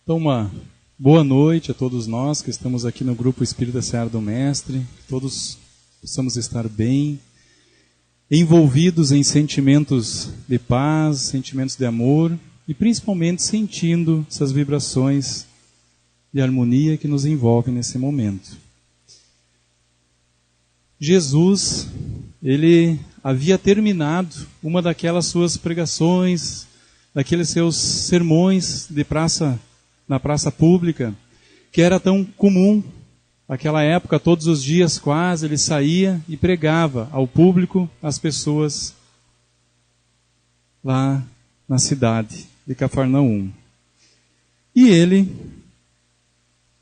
Então, uma boa noite a todos nós que estamos aqui no Grupo Espírita Seara do Mestre. Que todos possamos estar bem, envolvidos em sentimentos de paz, sentimentos de amor e principalmente sentindo essas vibrações de harmonia que nos envolvem nesse momento. Jesus, ele havia terminado uma daquelas suas pregações, daqueles seus sermões na praça pública, que era tão comum. Naquela época, todos os dias quase, ele saía e pregava ao público, às pessoas lá na cidade de Cafarnaum. E ele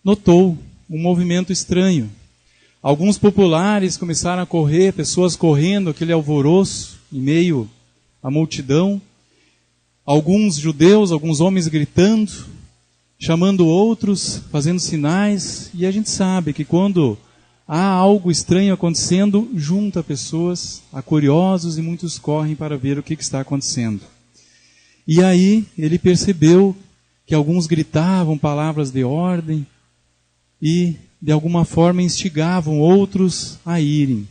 notou um movimento estranho. Alguns populares começaram a correr, pessoas correndo, aquele alvoroço em meio à multidão. Alguns judeus, alguns homens gritando, chamando outros, fazendo sinais. E a gente sabe que quando há algo estranho acontecendo, junta pessoas, há curiosos e muitos correm para ver o que está acontecendo. E aí ele percebeu que alguns gritavam palavras de ordem e de alguma forma instigavam outros a irem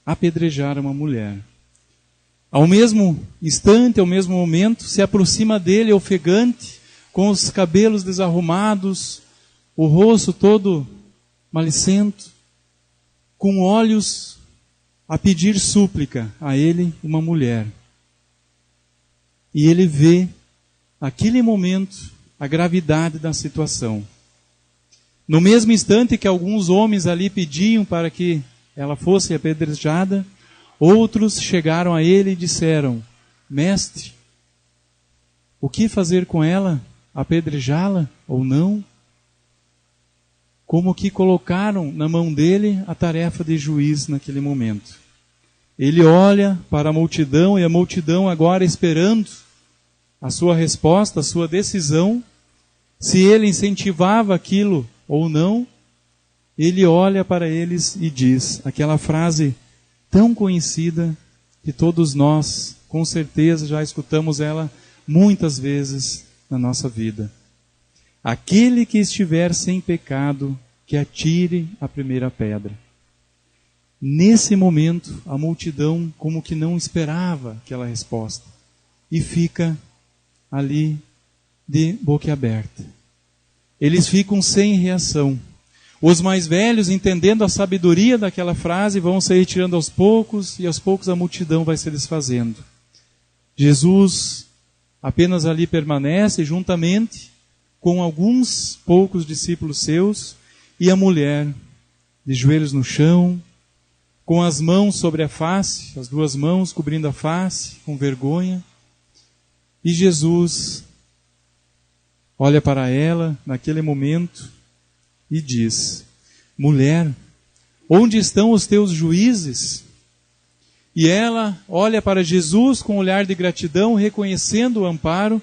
apedrejar uma mulher. Ao mesmo instante, ao mesmo momento, se aproxima dele ofegante, com os cabelos desarrumados, o rosto todo malicento, com olhos a pedir súplica a ele, uma mulher. E ele vê, naquele momento, a gravidade da situação. No mesmo instante que alguns homens ali pediam para que ela fosse apedrejada, outros chegaram a ele e disseram: Mestre, o que fazer com ela? Apedrejá-la ou não? Como que colocaram na mão dele a tarefa de juiz naquele momento. Ele olha para a multidão e a multidão agora esperando a sua resposta, a sua decisão, se ele incentivava aquilo ou não. Ele olha para eles e diz aquela frase tão conhecida que todos nós, com certeza, já escutamos ela muitas vezes na nossa vida. Aquele que estiver sem pecado, que atire a primeira pedra. Nesse momento, a multidão como que não esperava aquela resposta e fica ali de boca aberta. Eles ficam sem reação. Os mais velhos, entendendo a sabedoria daquela frase, vão se retirando aos poucos e aos poucos a multidão vai se desfazendo. Jesus apenas ali permanece juntamente com alguns poucos discípulos seus e a mulher de joelhos no chão, com as mãos sobre a face, as duas mãos cobrindo a face, com vergonha. E Jesus olha para ela naquele momento e diz: Mulher, onde estão os teus juízes? E ela olha para Jesus com um olhar de gratidão, reconhecendo o amparo,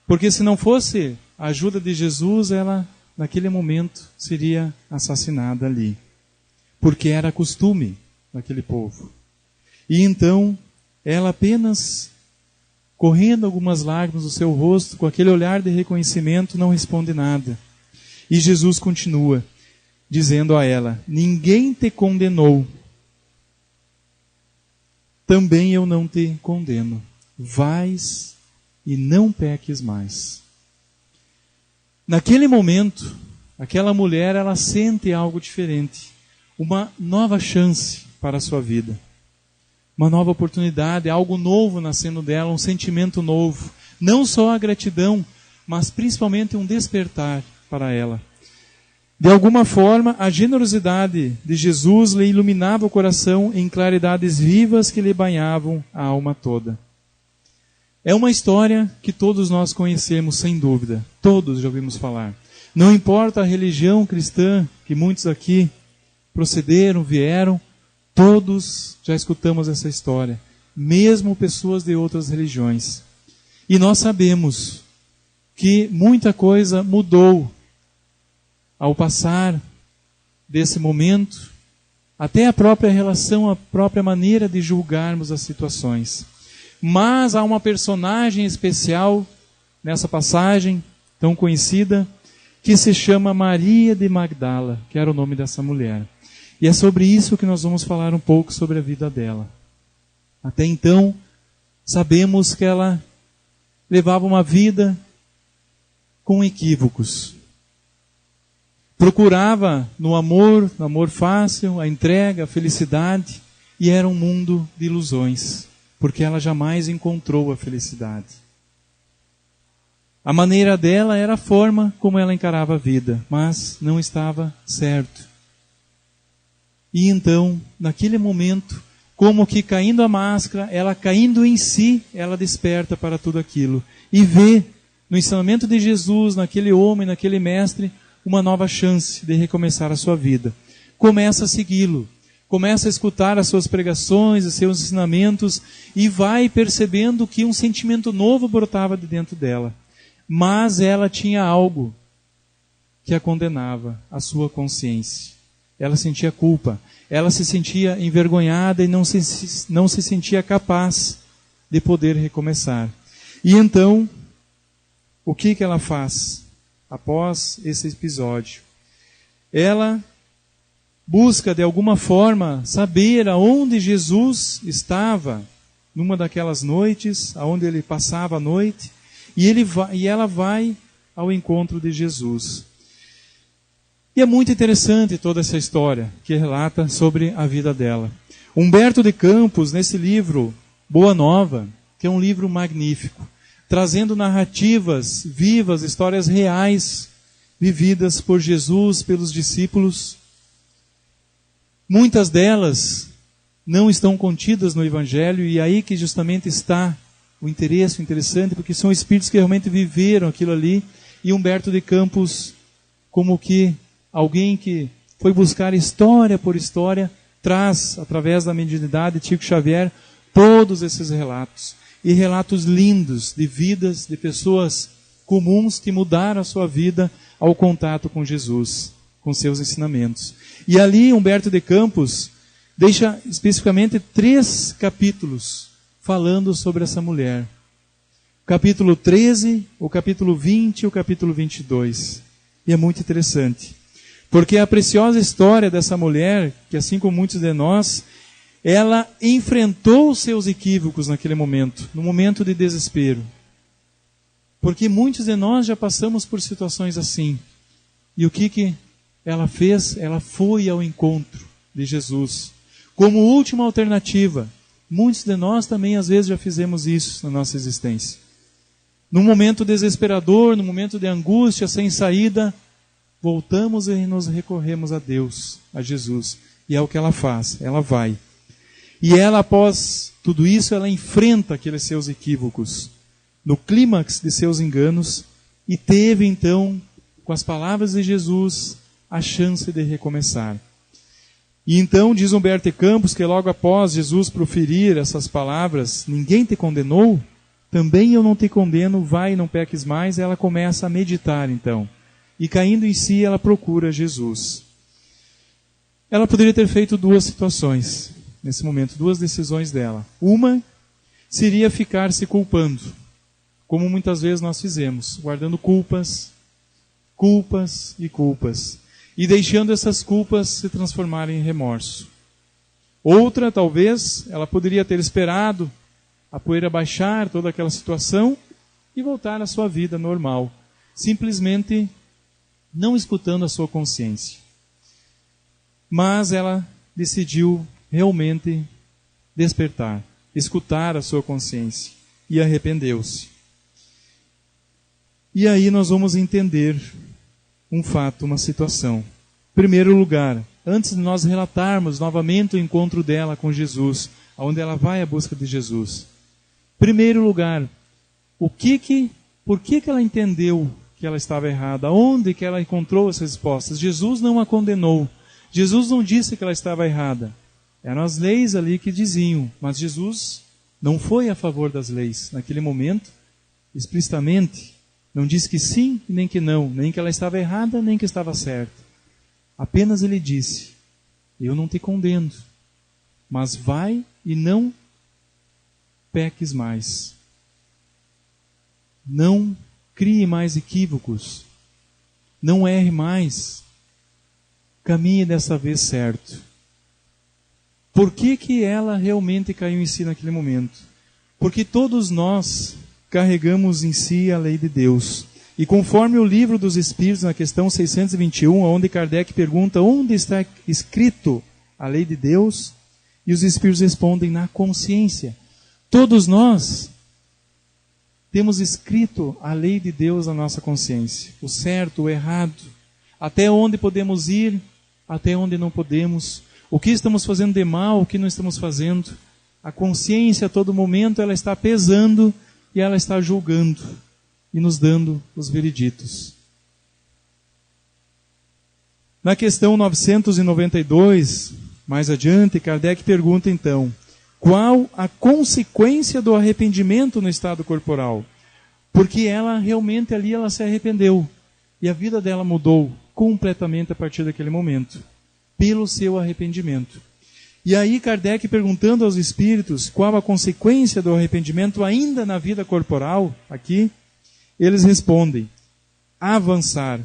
porque se não fosse a ajuda de Jesus, ela, naquele momento, seria assassinada ali. Porque era costume daquele povo. E então, ela apenas, correndo algumas lágrimas do seu rosto, com aquele olhar de reconhecimento, não responde nada. E Jesus continua, dizendo a ela: Ninguém te condenou. Também eu não te condeno. Vais e não peques mais. Naquele momento, aquela mulher, ela sente algo diferente. Uma nova chance para a sua vida. Uma nova oportunidade, algo novo nascendo dela, um sentimento novo. Não só a gratidão, mas principalmente um despertar para ela. De alguma forma, a generosidade de Jesus lhe iluminava o coração em claridades vivas que lhe banhavam a alma toda. É uma história que todos nós conhecemos, sem dúvida. Todos já ouvimos falar. Não importa a religião cristã que muitos aqui procederam, vieram, todos já escutamos essa história. Mesmo pessoas de outras religiões. E nós sabemos que muita coisa mudou ao passar desse momento, até a própria relação, a própria maneira de julgarmos as situações. Mas há uma personagem especial nessa passagem, tão conhecida, que se chama Maria de Magdala, que era o nome dessa mulher. E é sobre isso que nós vamos falar um pouco sobre a vida dela. Até então, sabemos que ela levava uma vida com equívocos. Procurava no amor fácil, a entrega, a felicidade, e era um mundo de ilusões, porque ela jamais encontrou a felicidade. A maneira dela era a forma como ela encarava a vida, mas não estava certo. E então, naquele momento, como que caindo a máscara, ela caindo em si, ela desperta para tudo aquilo. E vê no ensinamento de Jesus, naquele homem, naquele mestre, uma nova chance de recomeçar a sua vida. Começa a segui-lo, começa a escutar as suas pregações, os seus ensinamentos, e vai percebendo que um sentimento novo brotava de dentro dela. Mas ela tinha algo que a condenava, a sua consciência. Ela sentia culpa, ela se sentia envergonhada e não se sentia capaz de poder recomeçar. E então, o que ela faz após esse episódio? Ela busca de alguma forma saber aonde Jesus estava numa daquelas noites, aonde ele passava a noite, e ela vai ao encontro de Jesus. E é muito interessante toda essa história que relata sobre a vida dela. Humberto de Campos, nesse livro Boa Nova, que é um livro magnífico, trazendo narrativas vivas, histórias reais, vividas por Jesus, pelos discípulos. Muitas delas não estão contidas no Evangelho, e aí que justamente está o interessante, porque são espíritos que realmente viveram aquilo ali, e Humberto de Campos, como que alguém que foi buscar história por história, traz, através da mediunidade de Chico Xavier, todos esses relatos. E relatos lindos de vidas de pessoas comuns que mudaram a sua vida ao contato com Jesus, com seus ensinamentos. E ali Humberto de Campos deixa especificamente 3 capítulos falando sobre essa mulher. O capítulo 13, o capítulo 20 e o capítulo 22. E é muito interessante. Porque a preciosa história dessa mulher, que assim como muitos de nós, ela enfrentou os seus equívocos naquele momento, no momento de desespero. Porque muitos de nós já passamos por situações assim. E o que ela fez? Ela foi ao encontro de Jesus. Como última alternativa. Muitos de nós também às vezes já fizemos isso na nossa existência. Num momento desesperador, num momento de angústia, sem saída, voltamos e nos recorremos a Deus, a Jesus. E é o que ela faz, ela vai. E ela, após tudo isso, ela enfrenta aqueles seus equívocos, no clímax de seus enganos, e teve então, com as palavras de Jesus, a chance de recomeçar. E então, diz Humberto de Campos, que logo após Jesus proferir essas palavras, ninguém te condenou, também eu não te condeno, vai e não peques mais, ela começa a meditar então. E caindo em si, ela procura Jesus. Ela poderia ter feito 2 situações nesse momento, 2 decisões dela. Uma seria ficar se culpando, como muitas vezes nós fizemos, guardando culpas e culpas, e deixando essas culpas se transformarem em remorso. Outra, talvez, ela poderia ter esperado a poeira baixar, toda aquela situação, e voltar à sua vida normal, simplesmente não escutando a sua consciência. Mas ela decidiu realmente despertar, escutar a sua consciência, e arrependeu-se. E aí nós vamos entender um fato, uma situação. Em primeiro lugar, antes de nós relatarmos novamente o encontro dela com Jesus, onde ela vai à busca de Jesus. Em primeiro lugar, por que ela entendeu que ela estava errada? Onde que ela encontrou as respostas? Jesus não a condenou. Jesus não disse que ela estava errada. Eram as leis ali que diziam, mas Jesus não foi a favor das leis. Naquele momento, explicitamente, não disse que sim e nem que não, nem que ela estava errada, nem que estava certa. Apenas ele disse, eu não te condeno, mas vai e não peques mais. Não crie mais equívocos. Não erre mais. Caminhe dessa vez certo. Por que ela realmente caiu em si naquele momento? Porque todos nós carregamos em si a lei de Deus. E conforme o Livro dos Espíritos, na questão 621, onde Kardec pergunta onde está escrito a lei de Deus, e os Espíritos respondem na consciência. Todos nós temos escrito a lei de Deus na nossa consciência. O certo, o errado, até onde podemos ir, até onde não podemos, o que estamos fazendo de mal, o que não estamos fazendo. A consciência a todo momento ela está pesando e ela está julgando e nos dando os vereditos. Na questão 992, mais adiante, Kardec pergunta então, qual a consequência do arrependimento no estado corporal? Porque ela realmente ali ela se arrependeu e a vida dela mudou completamente a partir daquele momento, pelo seu arrependimento. E aí Kardec perguntando aos espíritos qual a consequência do arrependimento ainda na vida corporal, aqui, eles respondem, avançar,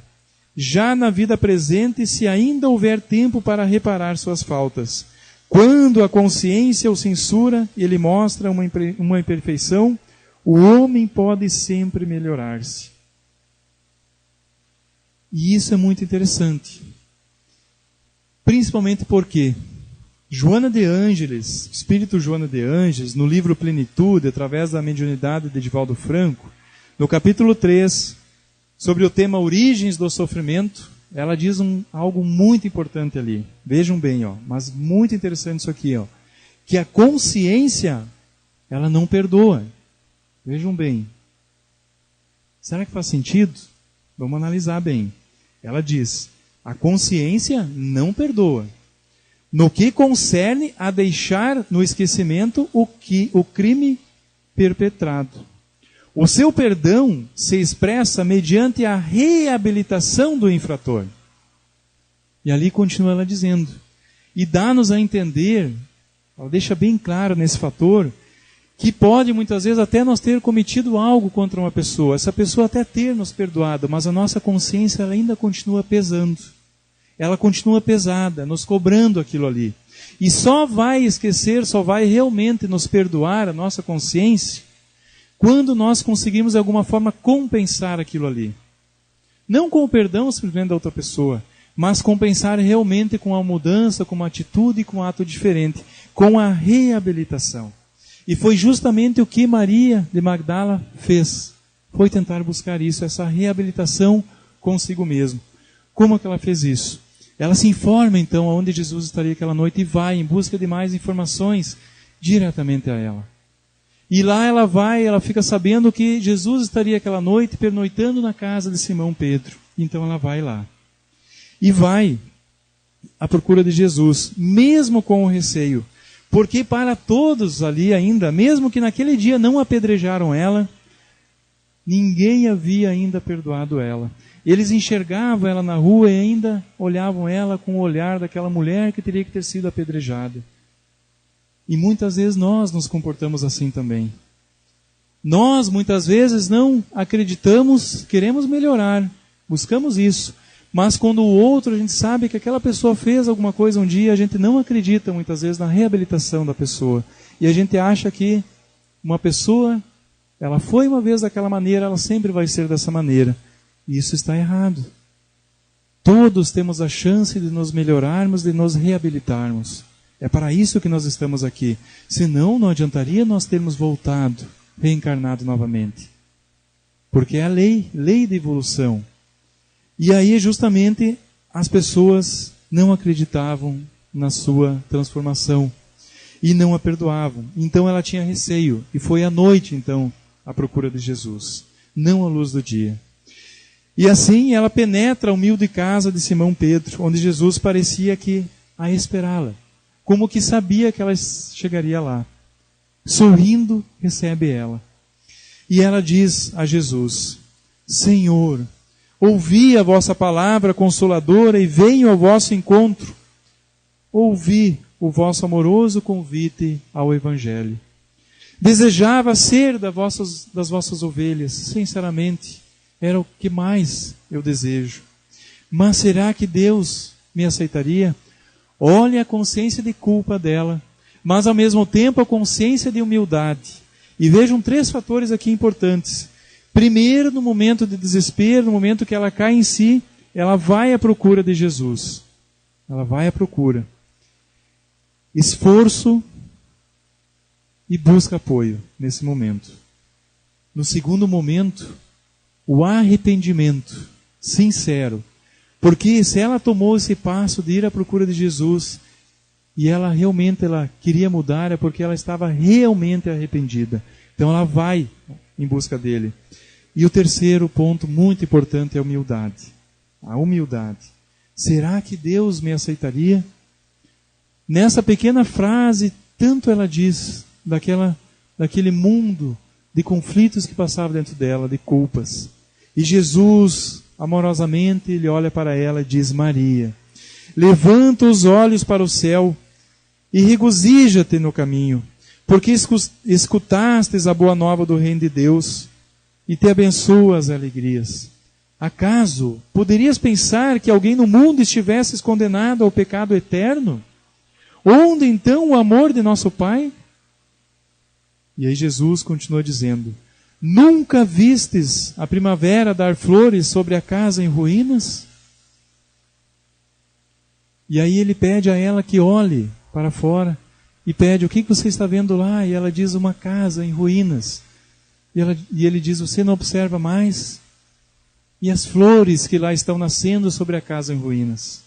já na vida presente se ainda houver tempo para reparar suas faltas. Quando a consciência o censura e ele mostra uma imperfeição, o homem pode sempre melhorar-se. E isso é muito interessante. Principalmente porque Joana de Ângeles, Espírito Joana de Ângeles, no livro Plenitude, através da mediunidade de Divaldo Franco, no capítulo 3, sobre o tema Origens do Sofrimento, ela diz algo muito importante ali. Vejam bem, mas muito interessante isso aqui, que a consciência, ela não perdoa. Vejam bem. Será que faz sentido? Vamos analisar bem. Ela diz, a consciência não perdoa. No que concerne a deixar no esquecimento o crime perpetrado. O seu perdão se expressa mediante a reabilitação do infrator. E ali continua ela dizendo. E dá-nos a entender, ela deixa bem claro nesse fator, que pode muitas vezes até nós ter cometido algo contra uma pessoa. Essa pessoa até ter nos perdoado, mas a nossa consciência ela ainda continua pesando. Ela continua pesada, nos cobrando aquilo ali. E só vai esquecer, só vai realmente nos perdoar a nossa consciência quando nós conseguimos de alguma forma compensar aquilo ali. Não com o perdão simplesmente da outra pessoa, mas compensar realmente com a mudança, com uma atitude e com um ato diferente, com a reabilitação. E foi justamente o que Maria de Magdala fez. Foi tentar buscar isso, essa reabilitação consigo mesmo. Como é que ela fez isso? Ela se informa então aonde Jesus estaria aquela noite e vai em busca de mais informações diretamente a ela. E lá ela vai, ela fica sabendo que Jesus estaria aquela noite pernoitando na casa de Simão Pedro. Então ela vai lá. E vai à procura de Jesus, mesmo com o receio. Porque para todos ali ainda, mesmo que naquele dia não apedrejaram ela, ninguém havia ainda perdoado ela. Eles enxergavam ela na rua e ainda olhavam ela com o olhar daquela mulher que teria que ter sido apedrejada. E muitas vezes nós nos comportamos assim também. Nós muitas vezes não acreditamos, queremos melhorar, buscamos isso. Mas quando o outro, a gente sabe que aquela pessoa fez alguma coisa um dia, a gente não acredita muitas vezes na reabilitação da pessoa. E a gente acha que uma pessoa, ela foi uma vez daquela maneira, ela sempre vai ser dessa maneira. E isso está errado. Todos temos a chance de nos melhorarmos, de nos reabilitarmos. É para isso que nós estamos aqui. Senão, não adiantaria nós termos voltado, reencarnado novamente. Porque é a lei de evolução. E aí, justamente, as pessoas não acreditavam na sua transformação. E não a perdoavam. Então ela tinha receio. E foi à noite, então, à procura de Jesus. Não à luz do dia. E assim ela penetra a humilde casa de Simão Pedro, onde Jesus parecia que a esperá-la. Como que sabia que ela chegaria lá. Sorrindo, recebe ela. E ela diz a Jesus, Senhor, ouvi a vossa palavra consoladora e venho ao vosso encontro. Ouvi o vosso amoroso convite ao Evangelho. Desejava ser das vossas ovelhas, sinceramente, era o que mais eu desejo. Mas será que Deus me aceitaria? Olhe a consciência de culpa dela, mas ao mesmo tempo a consciência de humildade. E vejam 3 fatores aqui importantes. Primeiro, no momento de desespero, no momento que ela cai em si, ela vai à procura de Jesus. Ela vai à procura. Esforço e busca apoio nesse momento. No segundo momento, o arrependimento sincero. Porque se ela tomou esse passo de ir à procura de Jesus e ela queria mudar, é porque ela estava realmente arrependida. Então ela vai em busca dele. E o terceiro ponto muito importante é a humildade. A humildade. Será que Deus me aceitaria? Nessa pequena frase, tanto ela diz daquele mundo de conflitos que passava dentro dela, de culpas. E Jesus, amorosamente, ele olha para ela e diz: Maria, levanta os olhos para o céu e regozija-te no caminho, porque escutastes a boa nova do reino de Deus e te abençoa as alegrias. Acaso poderias pensar que alguém no mundo estivesse condenado ao pecado eterno? Onde então o amor de nosso Pai? E aí Jesus continua dizendo: nunca vistes a primavera dar flores sobre a casa em ruínas? E aí ele pede a ela que olhe para fora e pede: o que você está vendo lá? E ela diz: uma casa em ruínas. E ele diz: você não observa mais? E as flores que lá estão nascendo sobre a casa em ruínas?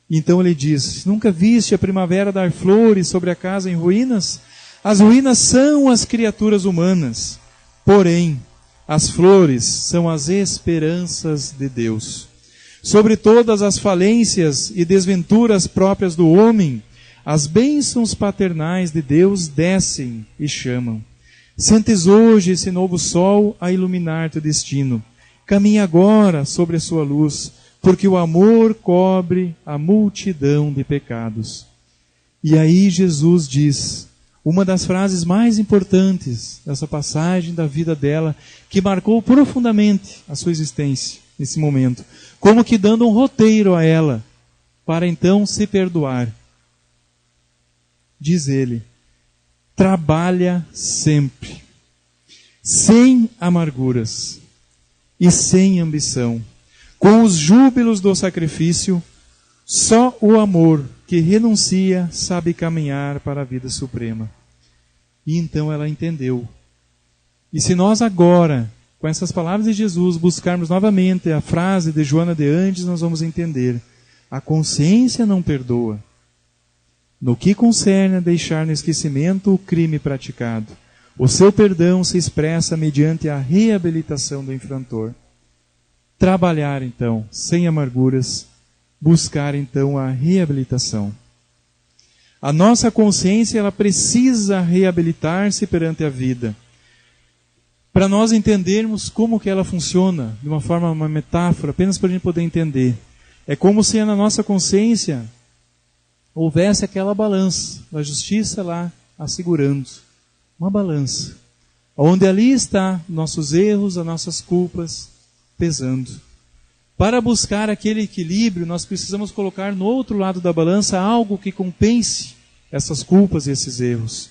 E então ele diz: nunca viste a primavera dar flores sobre a casa em ruínas? As ruínas são as criaturas humanas, porém as flores são as esperanças de Deus. Sobre todas as falências e desventuras próprias do homem, as bênçãos paternais de Deus descem e chamam. Sentes hoje esse novo sol a iluminar teu destino. Caminha agora sobre a sua luz, porque o amor cobre a multidão de pecados. E aí Jesus diz uma das frases mais importantes dessa passagem da vida dela, que marcou profundamente a sua existência nesse momento, como que dando um roteiro a ela, para então se perdoar. Diz ele: trabalha sempre, sem amarguras e sem ambição, com os júbilos do sacrifício. Só o amor que renuncia sabe caminhar para a vida suprema. E então ela entendeu. E se nós agora, com essas palavras de Jesus, buscarmos novamente a frase de Joana de Andes, nós vamos entender: a consciência não perdoa. No que concerne a deixar no esquecimento o crime praticado, o seu perdão se expressa mediante a reabilitação do infrator. Trabalhar, então, sem amarguras, buscar, então, a reabilitação. A nossa consciência, ela precisa reabilitar-se perante a vida. Para nós entendermos como que ela funciona, de uma forma, uma metáfora, apenas para a gente poder entender. É como se na nossa consciência houvesse aquela balança da justiça lá assegurando. Uma balança. Onde ali está nossos erros, as nossas culpas pesando. Para buscar aquele equilíbrio, nós precisamos colocar no outro lado da balança algo que compense essas culpas e esses erros.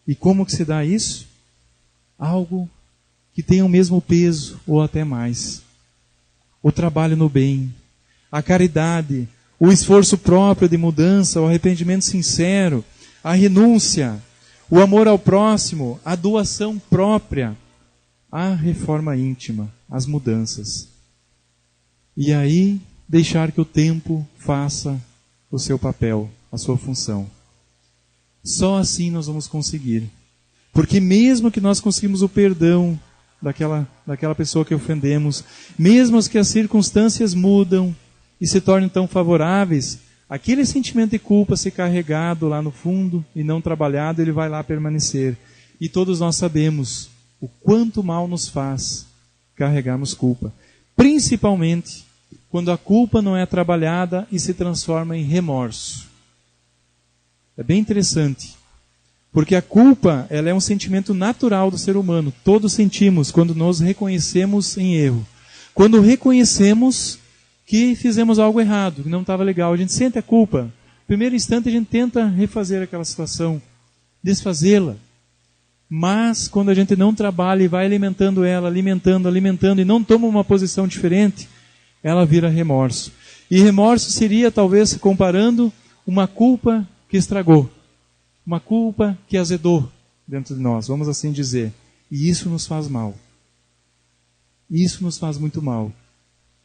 E como que se dá isso? Algo que tenha o mesmo peso ou até mais. O trabalho no bem, a caridade, o esforço próprio de mudança, o arrependimento sincero, a renúncia, o amor ao próximo, a doação própria, a reforma íntima, as mudanças. E aí, deixar que o tempo faça o seu papel, a sua função. Só assim nós vamos conseguir. Porque mesmo que nós conseguimos o perdão daquela pessoa que ofendemos, mesmo que as circunstâncias mudam e se tornem tão favoráveis, aquele sentimento de culpa se carregado lá no fundo e não trabalhado, ele vai lá permanecer. E todos nós sabemos o quanto mal nos faz carregarmos culpa. Principalmente quando a culpa não é trabalhada e se transforma em remorso. É bem interessante, porque a culpa, ela é um sentimento natural do ser humano. Todos sentimos quando nos reconhecemos em erro. Quando reconhecemos que fizemos algo errado, que não estava legal. A gente sente a culpa. No primeiro instante a gente tenta refazer aquela situação, desfazê-la. Mas quando a gente não trabalha e vai alimentando ela, alimentando, e não toma uma posição diferente, ela vira remorso. E remorso seria, talvez, comparando, uma culpa que estragou. Uma culpa que azedou dentro de nós, vamos assim dizer. E isso nos faz mal. Isso nos faz muito mal.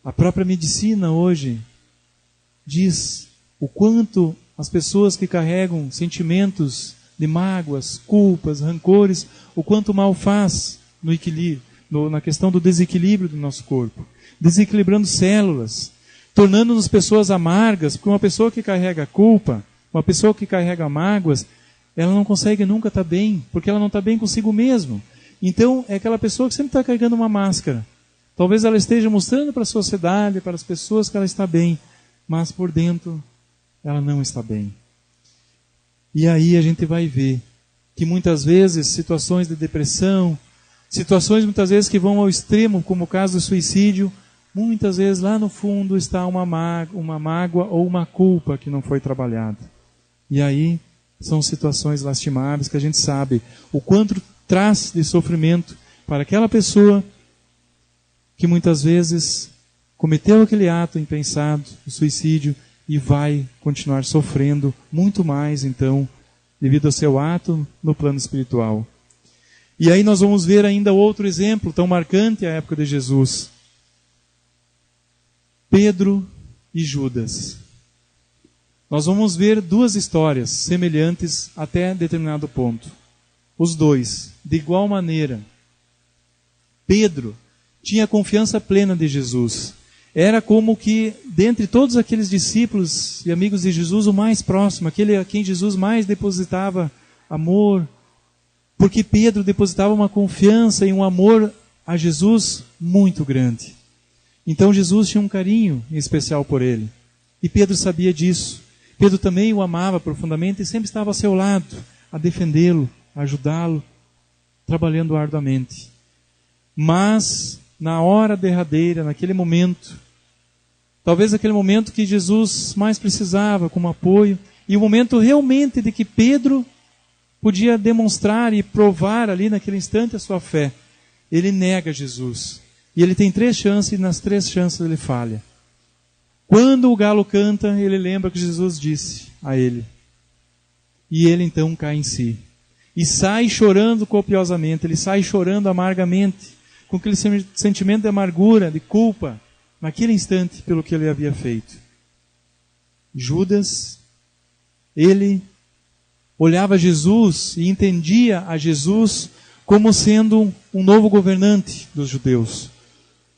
A própria medicina hoje diz o quanto as pessoas que carregam sentimentos de mágoas, culpas, rancores, o quanto mal faz no equilíbrio, na questão do desequilíbrio do nosso corpo. Desequilibrando células, tornando-nos pessoas amargas, porque uma pessoa que carrega culpa, uma pessoa que carrega mágoas, ela não consegue nunca estar bem, porque ela não está bem consigo mesmo. Então, é aquela pessoa que sempre está carregando uma máscara. Talvez ela esteja mostrando para a sociedade, para as pessoas que ela está bem, mas por dentro ela não está bem. E aí a gente vai ver que muitas vezes situações de depressão, situações muitas vezes que vão ao extremo, como o caso do suicídio, muitas vezes lá no fundo está uma mágoa ou uma culpa que não foi trabalhada. E aí são situações lastimáveis que a gente sabe o quanto traz de sofrimento para aquela pessoa que muitas vezes cometeu aquele ato impensado, o suicídio, e vai continuar sofrendo muito mais, então, devido ao seu ato no plano espiritual. E aí nós vamos ver ainda outro exemplo tão marcante à época de Jesus. Pedro e Judas. Nós vamos ver duas histórias semelhantes até determinado ponto. Os dois, de igual maneira. Pedro tinha confiança plena de Jesus. Era como que, dentre todos aqueles discípulos e amigos de Jesus, o mais próximo, aquele a quem Jesus mais depositava amor, porque Pedro depositava uma confiança e um amor a Jesus muito grande. Então Jesus tinha um carinho em especial por ele. E Pedro sabia disso. Pedro também o amava profundamente e sempre estava ao seu lado, a defendê-lo, a ajudá-lo, trabalhando arduamente. Mas, na hora derradeira, naquele momento, talvez aquele momento que Jesus mais precisava como apoio, e o momento realmente de que Pedro podia demonstrar e provar ali naquele instante a sua fé, ele nega Jesus. E ele tem 3 chances e nas 3 chances ele falha. Quando o galo canta, ele lembra que Jesus disse a ele. E ele então cai em si. E sai chorando copiosamente, ele sai chorando amargamente, com aquele sentimento de amargura, de culpa, naquele instante pelo que ele havia feito. Judas, ele olhava Jesus e entendia a Jesus como sendo um novo governante dos judeus.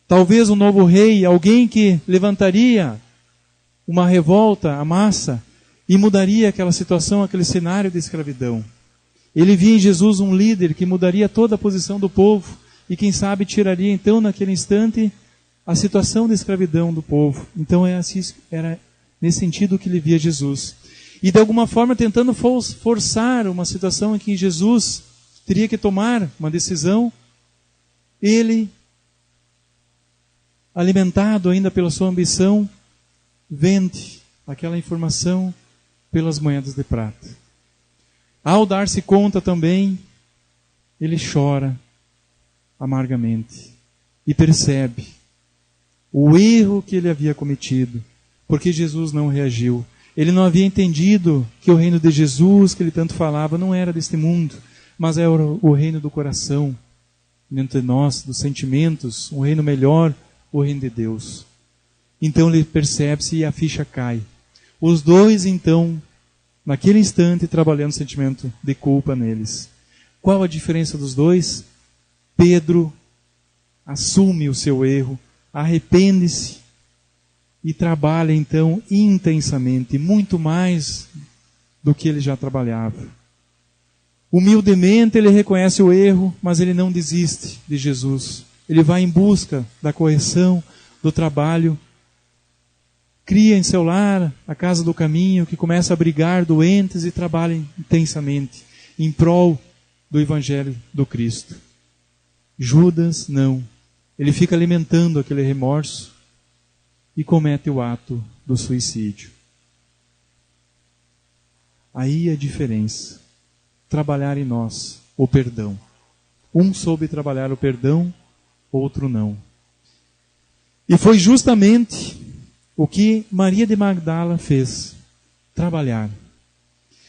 Talvez um novo rei, alguém que levantaria uma revolta à massa e mudaria aquela situação, aquele cenário de escravidão. Ele via em Jesus um líder que mudaria toda a posição do povo e quem sabe tiraria então naquele instante a situação de escravidão do povo. Então era nesse sentido que ele via Jesus. E de alguma forma tentando forçar uma situação em que Jesus teria que tomar uma decisão, ele, alimentado ainda pela sua ambição, vende aquela informação pelas moedas de prata. Ao dar-se conta também, ele chora amargamente e percebe o erro que ele havia cometido, porque Jesus não reagiu. Ele não havia entendido que o reino de Jesus, que ele tanto falava, não era deste mundo, mas era o reino do coração, dentro de nós, dos sentimentos, um reino melhor, o reino de Deus. Então ele percebe-se e a ficha cai. Os dois, então, naquele instante, trabalhando o sentimento de culpa neles. Qual a diferença dos dois? Pedro assume o seu erro, arrepende-se e trabalha, então, intensamente, muito mais do que ele já trabalhava. Humildemente ele reconhece o erro, mas ele não desiste de Jesus. Ele vai em busca da correção, do trabalho. Cria em seu lar a casa do caminho, que começa a abrigar doentes e trabalha intensamente em prol do Evangelho do Cristo. Judas, não. Ele fica alimentando aquele remorso. e comete o ato do suicídio. Aí a diferença. Trabalhar em nós o perdão. Um soube trabalhar o perdão, outro não. E foi justamente o que Maria de Magdala fez. Trabalhar.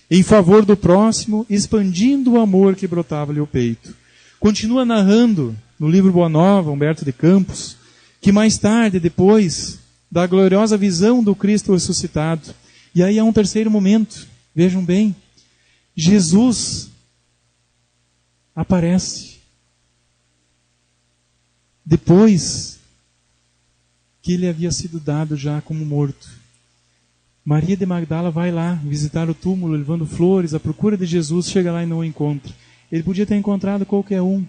Em favor do próximo, expandindo o amor que brotava-lhe o peito. Continua narrando no livro Boa Nova, Humberto de Campos, que mais tarde, depois da gloriosa visão do Cristo ressuscitado, e aí há um terceiro momento, vejam bem, Jesus aparece depois que ele havia sido dado já como morto. Maria de Magdala vai lá visitar o túmulo, levando flores, à procura de Jesus, chega lá e não o encontra. Ele podia ter encontrado qualquer um,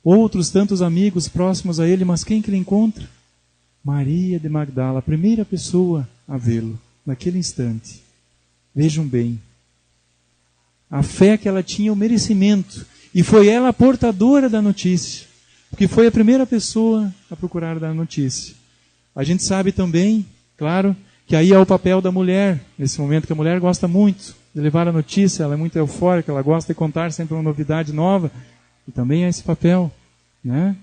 outros tantos amigos próximos a ele, mas quem que ele encontra? Maria de Magdala, a primeira pessoa a vê-lo, naquele instante. Vejam bem, a fé que ela tinha, o merecimento, e foi ela a portadora da notícia, porque foi a primeira pessoa a procurar dar notícia. A gente sabe também, claro, que aí é o papel da mulher, nesse momento que a mulher gosta muito de levar a notícia, ela é muito eufórica, ela gosta de contar sempre uma novidade nova, e também é esse papel, né?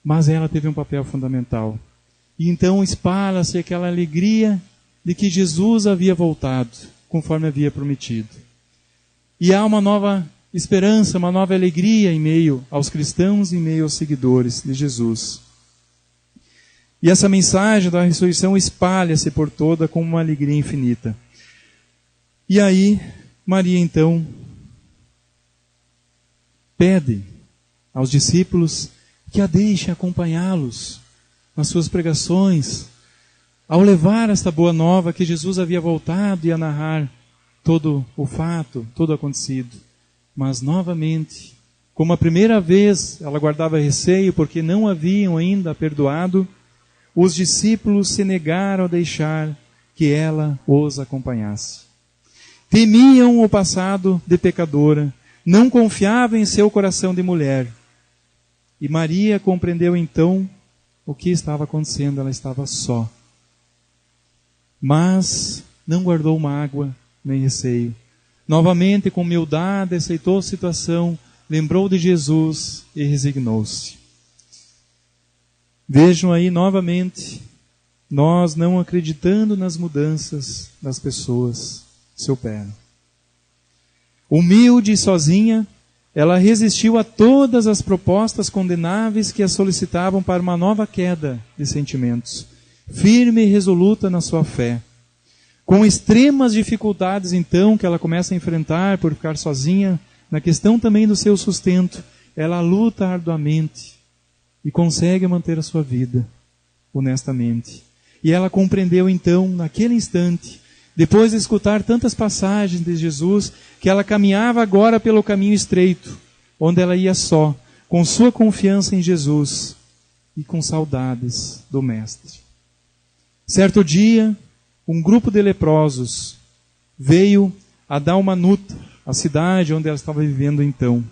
Mas ela teve um papel fundamental. E então espalha-se aquela alegria de que Jesus havia voltado, conforme havia prometido. E há uma nova esperança, uma nova alegria em meio aos cristãos, em meio aos seguidores de Jesus. E essa mensagem da ressurreição espalha-se por toda com uma alegria infinita. E aí, Maria então pede aos discípulos que a deixem acompanhá-los nas suas pregações, ao levar esta boa nova que Jesus havia voltado e a narrar todo o fato, todo o acontecido. Mas novamente, como a primeira vez ela guardava receio porque não haviam ainda perdoado, os discípulos se negaram a deixar que ela os acompanhasse. Temiam o passado de pecadora, não confiavam em seu coração de mulher. E Maria compreendeu então o que estava acontecendo, ela estava só. Mas não guardou mágoa nem receio. Novamente, com humildade, aceitou a situação, lembrou de Jesus e resignou-se. Vejam aí novamente, nós não acreditando nas mudanças das pessoas, se operam. Humilde e sozinha, ela resistiu a todas as propostas condenáveis que a solicitavam para uma nova queda de sentimentos, firme e resoluta na sua fé. Com extremas dificuldades, então, que ela começa a enfrentar por ficar sozinha, na questão também do seu sustento, ela luta arduamente e consegue manter a sua vida honestamente. E ela compreendeu, então, naquele instante, depois de escutar tantas passagens de Jesus, que ela caminhava agora pelo caminho estreito, onde ela ia só, com sua confiança em Jesus e com saudades do Mestre. Certo dia, um grupo de leprosos veio a Dalmanuta, a cidade onde ela estava vivendo então.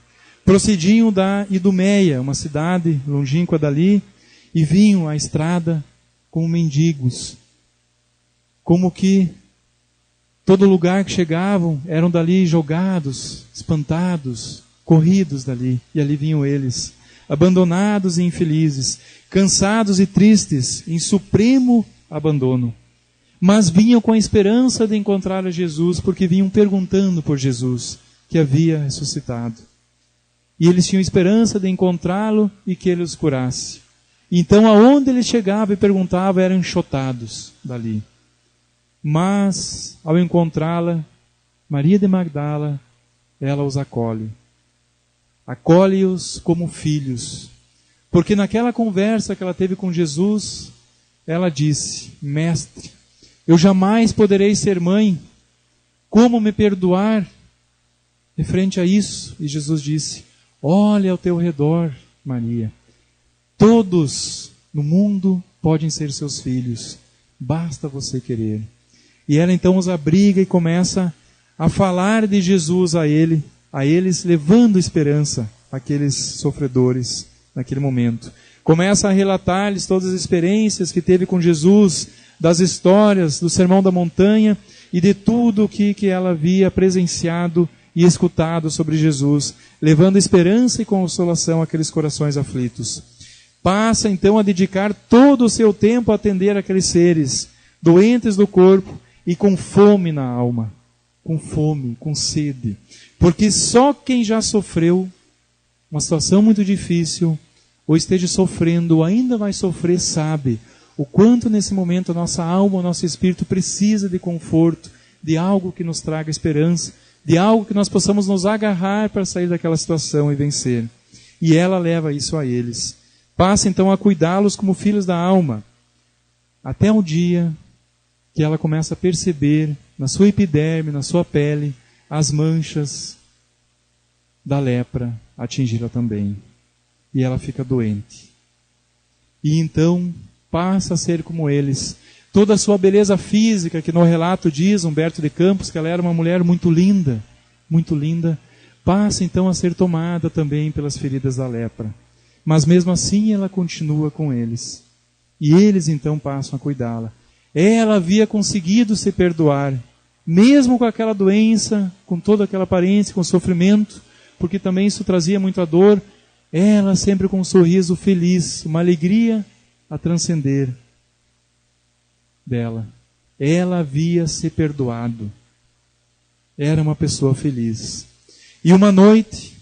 Procediam da Idumeia, uma cidade longínqua dali, e vinham à estrada como mendigos, como que todo lugar que chegavam eram dali jogados, espantados, corridos dali, e ali vinham eles, abandonados e infelizes, cansados e tristes, em supremo abandono. Mas vinham com a esperança de encontrar a Jesus, porque vinham perguntando por Jesus, que havia ressuscitado. E eles tinham esperança de encontrá-lo e que ele os curasse. Então, aonde ele chegava e perguntava, eram enxotados dali. Mas, ao encontrá-la, Maria de Magdala, ela os acolhe. Acolhe-os como filhos. Porque naquela conversa que ela teve com Jesus, ela disse: Mestre, eu jamais poderei ser mãe. Como me perdoar referente a isso? E Jesus disse: olha ao teu redor, Maria. Todos no mundo podem ser seus filhos. Basta você querer. E ela então os abriga e começa a falar de Jesus a eles, levando esperança àqueles sofredores naquele momento. Começa a relatar-lhes todas as experiências que teve com Jesus, das histórias do Sermão da Montanha e de tudo o que ela havia presenciado e escutado sobre Jesus, levando esperança e consolação àqueles corações aflitos. Passa então a dedicar todo o seu tempo a atender aqueles seres, doentes do corpo e com fome na alma, com fome, com sede. Porque só quem já sofreu uma situação muito difícil, ou esteja sofrendo, ou ainda vai sofrer, sabe o quanto nesse momento a nossa alma, o nosso espírito precisa de conforto, de algo que nos traga esperança, de algo que nós possamos nos agarrar para sair daquela situação e vencer. E ela leva isso a eles. Passa então a cuidá-los como filhos da alma, até um dia que ela começa a perceber na sua epiderme, na sua pele, as manchas da lepra atingi-la também. E ela fica doente. E então passa a ser como eles. Toda a sua beleza física, que no relato diz Humberto de Campos, que ela era uma mulher muito linda, passa então a ser tomada também pelas feridas da lepra. Mas mesmo assim ela continua com eles. E eles então passam a cuidá-la. Ela havia conseguido se perdoar, mesmo com aquela doença, com toda aquela aparência, com sofrimento, porque também isso trazia muita dor. Ela sempre com um sorriso feliz, uma alegria a transcender dela. Ela havia se perdoado. Era uma pessoa feliz. E uma noite,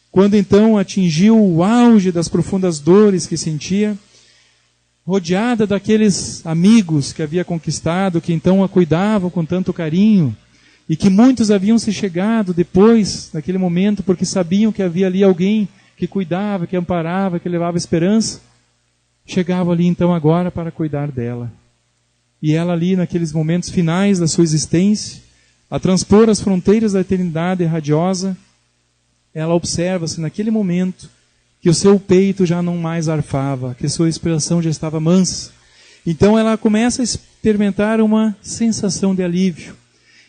quando então atingiu o auge das profundas dores que sentia, rodeada daqueles amigos que havia conquistado, que então a cuidavam com tanto carinho, e que muitos haviam se chegado depois, naquele momento, porque sabiam que havia ali alguém que cuidava, que amparava, que levava esperança, chegavam ali então agora para cuidar dela. E ela ali naqueles momentos finais da sua existência, a transpor as fronteiras da eternidade radiosa, ela observa-se naquele momento que o seu peito já não mais arfava, que a sua respiração já estava mansa. Então ela começa a experimentar uma sensação de alívio.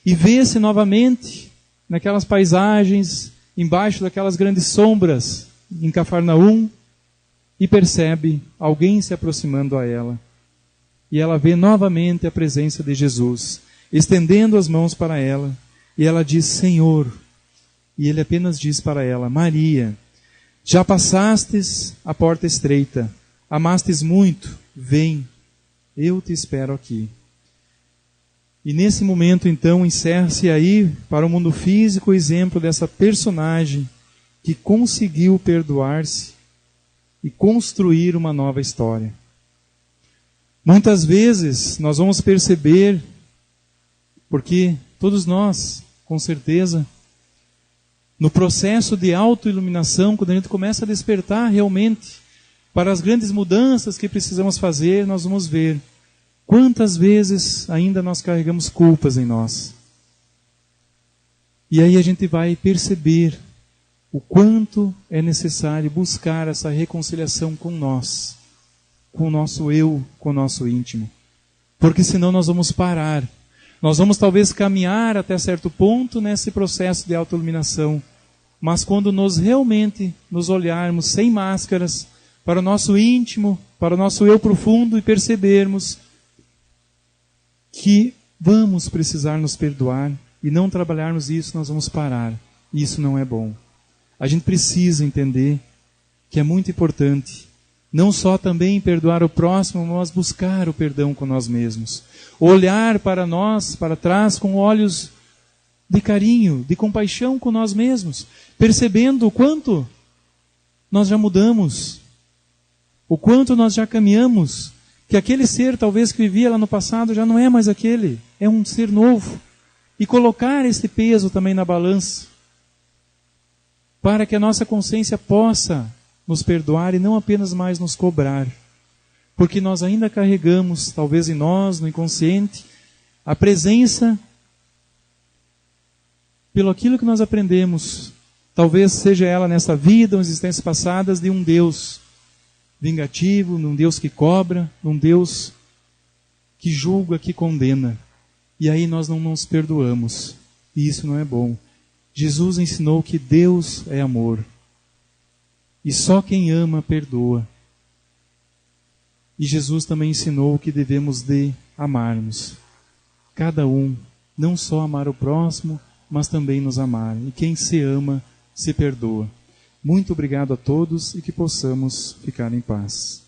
E vê-se novamente naquelas paisagens, embaixo daquelas grandes sombras, em Cafarnaum, e percebe alguém se aproximando a ela. E ela vê novamente a presença de Jesus, estendendo as mãos para ela. E ela diz, Senhor. E ele apenas diz para ela, Maria, já passastes a porta estreita, amastes muito, vem, eu te espero aqui. E nesse momento então encerra-se aí para o mundo físico o exemplo dessa personagem que conseguiu perdoar-se e construir uma nova história. Muitas vezes nós vamos perceber, porque todos nós, com certeza, no processo de autoiluminação, quando a gente começa a despertar realmente para as grandes mudanças que precisamos fazer, nós vamos ver quantas vezes ainda nós carregamos culpas em nós. E aí a gente vai perceber o quanto é necessário buscar essa reconciliação com nós, com o nosso eu, com o nosso íntimo. Porque senão nós vamos parar. Nós vamos talvez caminhar até certo ponto nesse processo de autoiluminação. Mas quando nós realmente nos olharmos sem máscaras para o nosso íntimo, para o nosso eu profundo e percebermos que vamos precisar nos perdoar e não trabalharmos isso, nós vamos parar. E isso não é bom. A gente precisa entender que é muito importante não só também perdoar o próximo, mas buscar o perdão com nós mesmos. Olhar para nós, para trás, com olhos de carinho, de compaixão com nós mesmos, percebendo o quanto nós já mudamos, o quanto nós já caminhamos, que aquele ser talvez que vivia lá no passado já não é mais aquele, é um ser novo. E colocar esse peso também na balança, para que a nossa consciência possa nos perdoar e não apenas mais nos cobrar. Porque nós ainda carregamos, talvez em nós, no inconsciente, a presença, pelo aquilo que nós aprendemos, talvez seja ela nessa vida ou em existências passadas, de um Deus vingativo, de um Deus que cobra, de um Deus que julga, que condena. E aí nós não nos perdoamos. E isso não é bom. Jesus ensinou que Deus é amor. E só quem ama, perdoa. E Jesus também ensinou que devemos de amarmos. Cada um, não só amar o próximo, mas também nos amar. E quem se ama, se perdoa. Muito obrigado a todos e que possamos ficar em paz.